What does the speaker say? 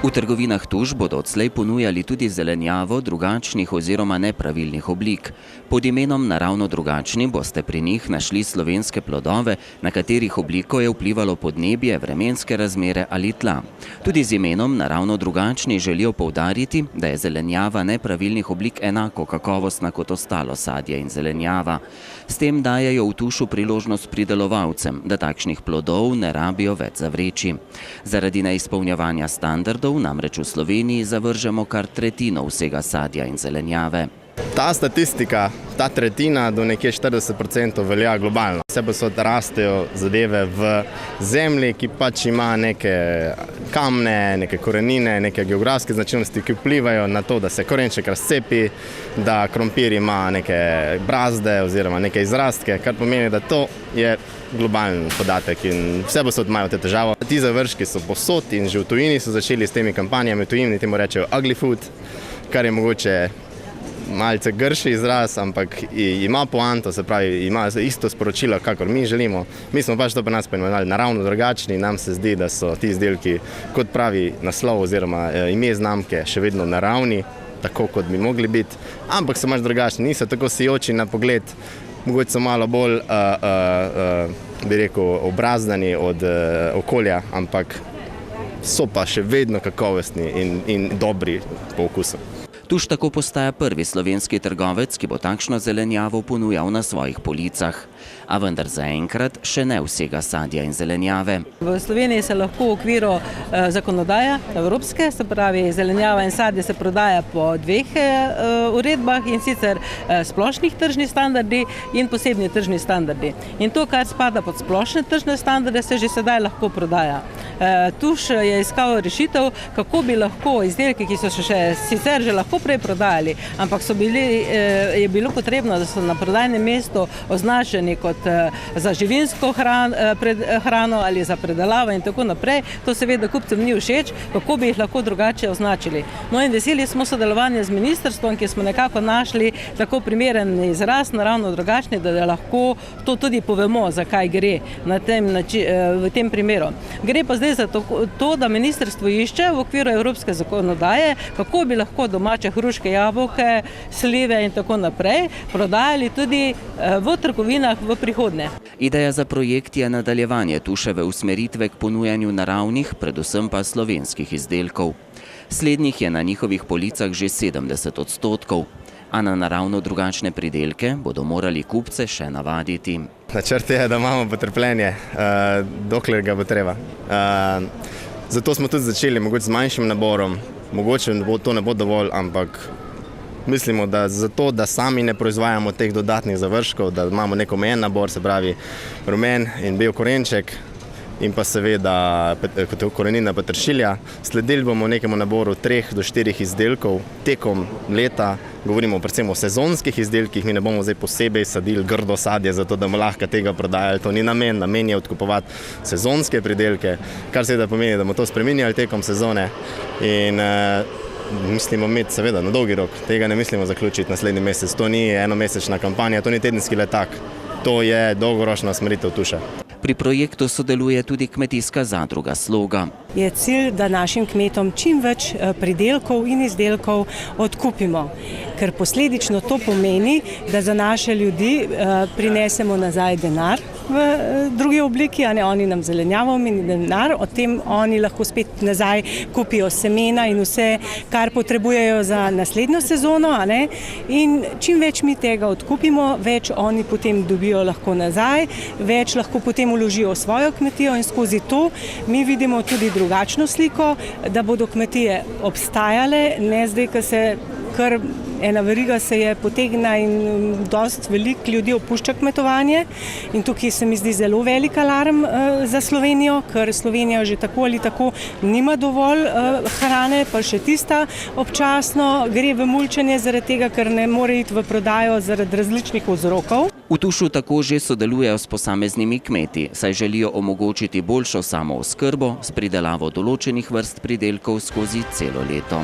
V trgovinah Tuš bodo odslej ponujali tudi zelenjavo drugačnih oziroma nepravilnih oblik. Pod imenom naravno drugačni boste pri njih našli slovenske plodove, na katerih obliko je vplivalo podnebje, vremenske razmere ali tla. Tudi z imenom naravno drugačni želijo poudariti, da je zelenjava nepravilnih oblik enako kakovostna kot ostalo sadje in zelenjava. S tem dajejo v Tušu priložnost pridelovalcem, da takšnih plodov ne rabijo več zavreči. Zaradi neizpolnjevanja standardov namreč v Sloveniji zavržemo kar tretjino vsega sadja in zelenjave. Ta statistika, ta tretjina do nekje 40% velja globalno. Vse posod rastejo zadeve v zemlji, ki pač ima neke kamne, neke korenine, neke geografske značilnosti, ki vplivajo na to, da se korenček razcepi, da krompir ima neke brazde oziroma neke izrastke, kar pomeni, da to je globalen podatek in vse posod imajo te težave. Ti završki so posod in že v tujini so začeli s temi kampanjami, v tujini temu rečejo ugly food, kar je mogoče malce grši izraz, ampak ima poanto, se pravi, ima isto sporočilo, kakor mi želimo. Mi smo pač to pri nas poimenovali naravno drugačni, nam se zdi, da so ti izdelki, kot pravi naslov oziroma ime znamke, še vedno naravni, tako kot bi mogli biti, ampak so pač drugačni, niso tako sijoči na pogled, mogoče so malo bolj, bi rekel, obrazdani od okolja, ampak so pa še vedno kakovostni in dobri po okusu. Tuš tako postaja prvi slovenski trgovec, ki bo takšno zelenjavo ponujal na svojih policah. A vendar zaenkrat še ne vsega sadja in zelenjave. V Sloveniji se lahko v okviru zakonodaje evropske, se pravi zelenjava in sadje se prodaja po dveh uredbah, in sicer splošnih tržnih standardi in posebni tržni standardi. In to, kar spada pod splošne tržne standarde, se že sedaj lahko prodaja. Tuš je iskal rešitev, kako bi lahko izdelki, ki so še sicer že lahko prej prodajali, ampak je bilo potrebno, da so na prodajnem mestu označeni kot za živinsko hrano ali za predelavo in tako naprej. To seveda kupcem ni všeč, kako bi jih lahko drugače označili. No in veseli smo sodelovanje z ministrstvom, ki smo nekako našli tako primeren izraz, naravno drugačni, da lahko to tudi povemo, zakaj gre v tem primeru. Gre pa zdaj za to, da ministrstvo išče v okviru evropske zakonodaje, kako bi lahko domače hruške, jabolke, slive in tako naprej prodajali tudi v trgovinah v prihodnje. Ideja za projekt je nadaljevanje Tuševe usmeritve k ponujanju naravnih, predvsem pa slovenskih izdelkov. Slednjih je na njihovih policah že 70%, a na naravno drugačne pridelke bodo morali kupce še navaditi. Načrt je, da imamo potrpljenje, dokler ga bo treba. Zato smo tudi začeli mogoče z manjšim naborom. Mogoče to ne bo dovolj, ampak mislimo, da zato, da sami ne proizvajamo teh dodatnih završkov, da imamo nek omejen nabor, se pravi rumen in bel korenček in pa seveda korenina peteršilja. Sledili bomo nekemu naboru 3 do 4 izdelkov tekom leta. Govorimo predvsem o sezonskih izdelkih, mi ne bomo zdaj posebej sadili grdo sadje, zato da bomo lahko tega prodajali. To ni namen, namen je odkupovati sezonske pridelke, kar seveda pomeni, da bomo to spreminjali tekom sezone in mislimo imeti seveda na dolgi rok. Tega ne mislimo zaključiti naslednji mesec. To ni enomesečna kampanja, to ni tedenski letak. To je dolgoročna usmeritev Tuša. Pri projektu sodeluje tudi kmetijska zadruga Sloga. Je cilj, da našim kmetom čim več pridelkov in izdelkov odkupimo, ker posledično to pomeni, da za naše ljudi prinesemo nazaj denar v drugi obliki, a ne oni nam zelenjavo in denar, od tem oni lahko spet nazaj kupijo semena in vse, kar potrebujejo za naslednjo sezono, a ne, in čim več mi tega odkupimo, več oni potem dobijo lahko nazaj, več lahko potem vložijo v svojo kmetijo in skozi to mi vidimo tudi drugačno sliko, da bodo kmetije obstajale, ne zdaj, ko se kar ena veriga se je potegna in dosti veliko ljudi opušča kmetovanje in tukaj se mi zdi zelo velik alarm za Slovenijo, ker Slovenija že tako ali tako nima dovolj hrane, pa še tista občasno gre v mulčenje zaradi tega, ker ne more iti v prodajo zaradi različnih vzrokov. V Tušu tako že sodelujejo s posameznimi kmeti, saj želijo omogočiti boljšo samooskrbo s pridelavo določenih vrst pridelkov skozi celo leto.